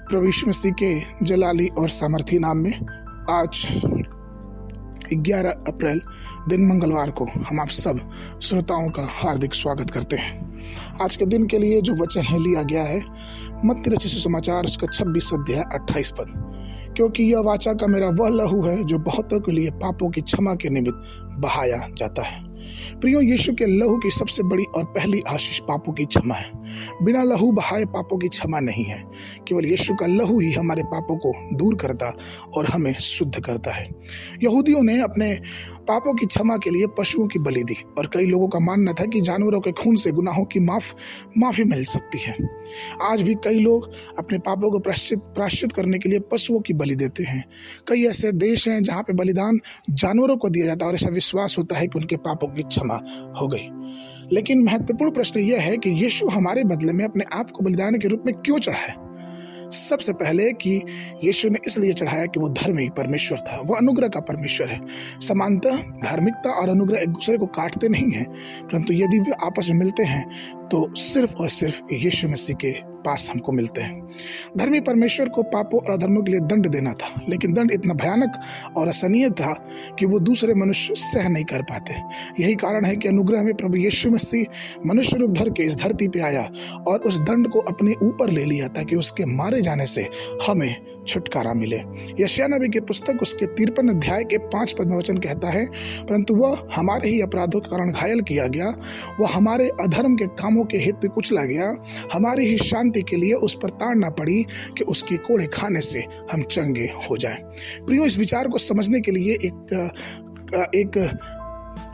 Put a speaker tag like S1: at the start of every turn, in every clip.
S1: प्रभु यीशु मसीह के जलाली और सामर्थी नाम में आज 11 अप्रैल दिन मंगलवार को हम आप सब श्रोताओं का हार्दिक स्वागत करते हैं। आज के दिन के लिए जो वचन है लिया गया है मत्ती रचित सुसमाचार उसका 26 अध्याय 28 पद, क्योंकि यह वाचा का मेरा वह लहू है जो बहुतों के लिए पापों की क्षमा के निमित्त बहाया जाता है। प्रियो, यीशु के लहू की सबसे बड़ी और पहली आशीष पापों की क्षमा है। बिना लहू बहाए पापों की क्षमा नहीं है। केवल यीशु का लहू ही हमारे पापों को दूर करता और हमें शुद्ध करता है। यहूदियों ने अपने पापों की क्षमा के लिए पशुओं की बलि दी और कई लोगों का मानना था कि जानवरों के खून से गुनाहों की माफी मिल सकती है। आज भी कई लोग अपने पापों को प्रायश्चित करने के लिए पशुओं की बलि देते हैं। कई ऐसे देश हैं जहाँ पे बलिदान जानवरों को दिया जाता है और ऐसा विश्वास होता है कि उनके पापों की क्षमा हो गई। लेकिन महत्वपूर्ण प्रश्न यह है कि यीशु हमारे बदले में अपने आप को बलिदान के रूप में क्यों चढ़ाया। सबसे पहले कि यीशु ने इसलिए चढ़ाया कि वो धर्मी परमेश्वर था, वो अनुग्रह का परमेश्वर है। समानतः धार्मिकता और अनुग्रह एक दूसरे को काटते नहीं हैं, परंतु यदि वे आपस में मिलते हैं तो सिर्फ और सिर्फ यीशु मसीह के पास हमको मिलते हैं। धर्मी परमेश्वर को पापों और अधर्मों के लिए दंड देना था, लेकिन दंड इतना भयानक और असहनीय था कि वो दूसरे मनुष्य सह नहीं कर पाते। यही कारण है कि अनुग्रह में प्रभु यीशु मसीह मनुष्य रूप धर के इस धरती पे आया और उस दंड को अपने ऊपर ले लिया ताकि उसके मारे जाने से हमें छुटकारा मिले। यशायाह नबी की पुस्तक उसके 53 अध्याय के 5 पद में वचन कहता है, परंतु वह हमारे ही अपराधों के कारण घायल किया गया, वह हमारे अधर्म के कामों के हेतु कुचला गया, हमारी ही शांति के लिए उस पर ताड़ना पड़ी कि उसकी कोड़े खाने से हम चंगे हो जाएं। प्रियो, इस विचार को समझने के लिए एक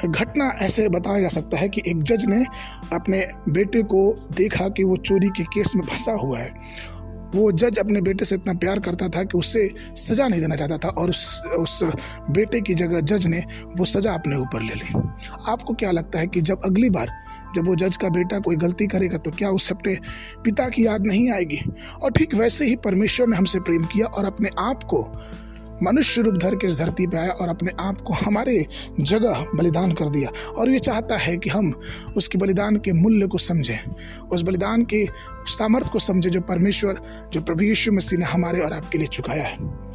S1: घटना ऐसे बताया जा सकता है कि एक जज ने अपने बेटे को देखा कि वो चोरी के केस में फंसा हुआ है। वो जज अपने बेटे से इतना प्यार करता था कि उससे सजा नहीं देना चाहता था और उस बेटे की जगह जज ने वो सजा अपने ऊपर ले ली। आपको क्या लगता है कि जब अगली बार जब वो जज का बेटा कोई गलती करेगा तो क्या उसे अपने पिता की याद नहीं आएगी? और ठीक वैसे ही परमेश्वर ने हमसे प्रेम किया और अपने आप को मनुष्य रूप धर के इस धरती पे आया और अपने आप को हमारे जगह बलिदान कर दिया। और ये चाहता है कि हम उसके बलिदान के मूल्य को समझें, उस बलिदान के सामर्थ्य को समझें जो परमेश्वर, जो प्रभु यीशु मसीह ने हमारे और आपके लिए चुकाया है।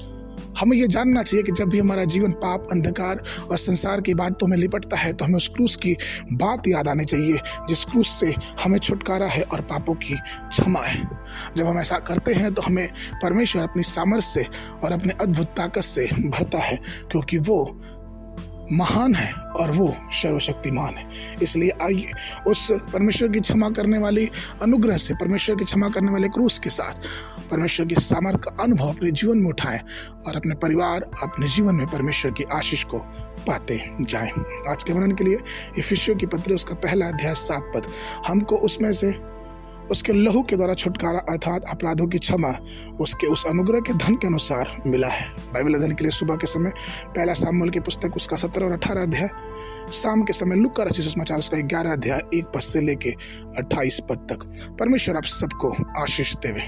S1: हमें ये जानना चाहिए कि जब भी हमारा जीवन पाप, अंधकार और संसार की बातों में लिपटता है तो हमें उस क्रूस की बात याद आनी चाहिए, जिस क्रूस से हमें छुटकारा है और पापों की क्षमा है। जब हम ऐसा करते हैं तो हमें परमेश्वर अपनी सामर्थ्य से और अपने अद्भुत ताकत से भरता है, क्योंकि वो महान है और वो सर्वशक्तिमान है। इसलिए आइए उस परमेश्वर की क्षमा करने वाली अनुग्रह से, परमेश्वर की क्षमा करने वाले क्रूस के साथ परमेश्वर की सामर्थ का अनुभव अपने जीवन में उठाएं और अपने परिवार, अपने जीवन में परमेश्वर की आशीष को पाते जाएं। आज के वर्णन के लिए इफिसियों की पत्री उसका पहला अध्याय 7 पद हमको उसमें से उसके लहू के द्वारा छुटकारा अर्थात अपराधों की क्षमा उसके उस अनुग्रह के धन के अनुसार मिला है। बाइबल अध्ययन के लिए सुबह के समय पहला सामुएल की पुस्तक उसका 17 और 18 अध्याय, शाम के समय लूका रचित सुसमाचार उसका 11 अध्याय 1 पद से लेके 28 पद तक। परमेश्वर आप सबको आशीष देवे।